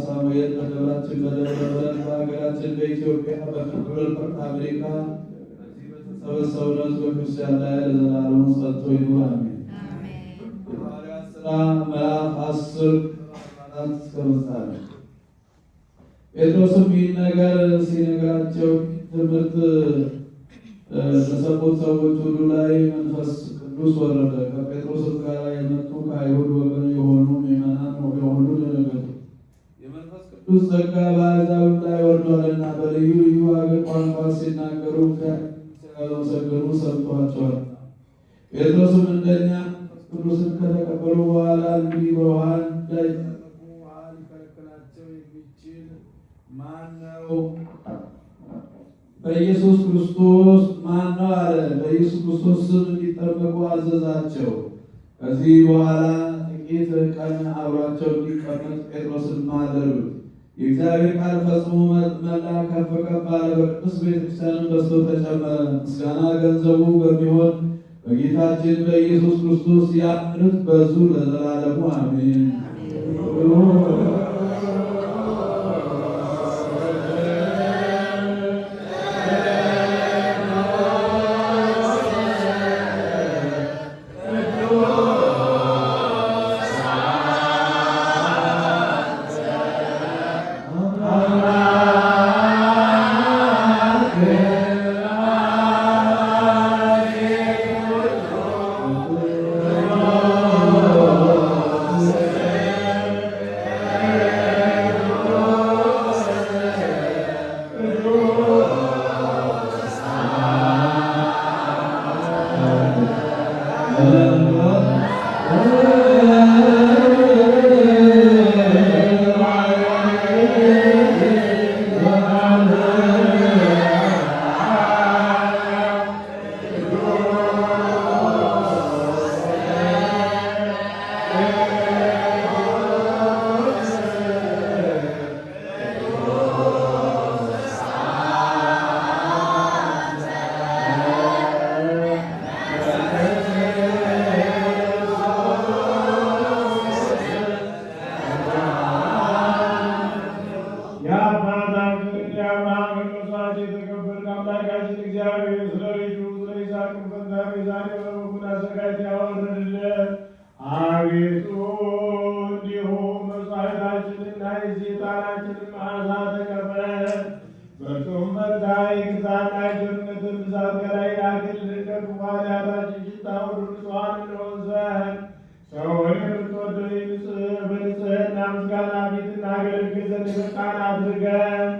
ሳሙኤል በደብራችን በደብረ ብረት በሀገራችን በኢትዮጵያ በፍርድ አሜሪካ በተሰበሰቡት በክርስቲያን ላይ ለዘላለሙ ጸንቶ ይኑር አሜን። የሐዋርያት ሥራ ምዕራፍ 10 እስከ ፍጻሜ። ጴጥሮስም ይህን ነገር ሲነግራቸው ትምህርት ለሰሙት ሰዎች ሁሉ ላይ መንፈስ ቅዱስ ወረደ። ከጴጥሮስም ጋር የመጡ ከአይሁድ ወገን የሆኑ ምዕመናን ሁሉ ደነገጡ። የመንፈስ ቅዱስ ጸጋ በአሕዛብም ላይ ወርዷልና በልዩ ልዩ አገር ቋንቋ ሲናገሩ ሲያመሰግኑ ሰምተዋቸዋል። ጴጥሮስም እንደኛ መንፈስ ቅዱስን ከተቀበሉ በኋላ እንዲህ በውሃ እንዳይጠመቁ ውሃ ሊከለክላቸው የሚችል ማን ነው? በኢየሱስ ክርስቶስ ማን ነው አለ። በኢየሱስ ክርስቶስ ስም እንዲጠመቁ አዘዛቸው። ከዚህ በኋላ ጥቂት ቀን አብሯቸው እንዲቀመጥ ጴጥሮስን አደረጉት። የእግዚአብሔር ቃል ፈጽሞ መላ ከፍ ከፍ አለ። በቅዱስ ቤተክርስቲያንም በዝቶ ተጨመረ። ምስጋና ገንዘቡ በሚሆን በጌታችን በኢየሱስ ክርስቶስ ያመኑት በዙ ለዘላለሙ አሜን። አቤቱ እንዲሁም መስዋዕታችንና የዕጣናችንን መዓዛ ተቀበል። በእርሱም ፈንታ ይቅርታና ቸርነትን ብዛት ከላይ ላክልን። ከክፉ ኃጢአታችን ሽታ ሁሉ ንጹሐን እንሆን ዘንድ ሰውን የምትወደው በንጽሕና ምስጋና ፊት እናገለግል ዘንድ የበቃን አድርገን።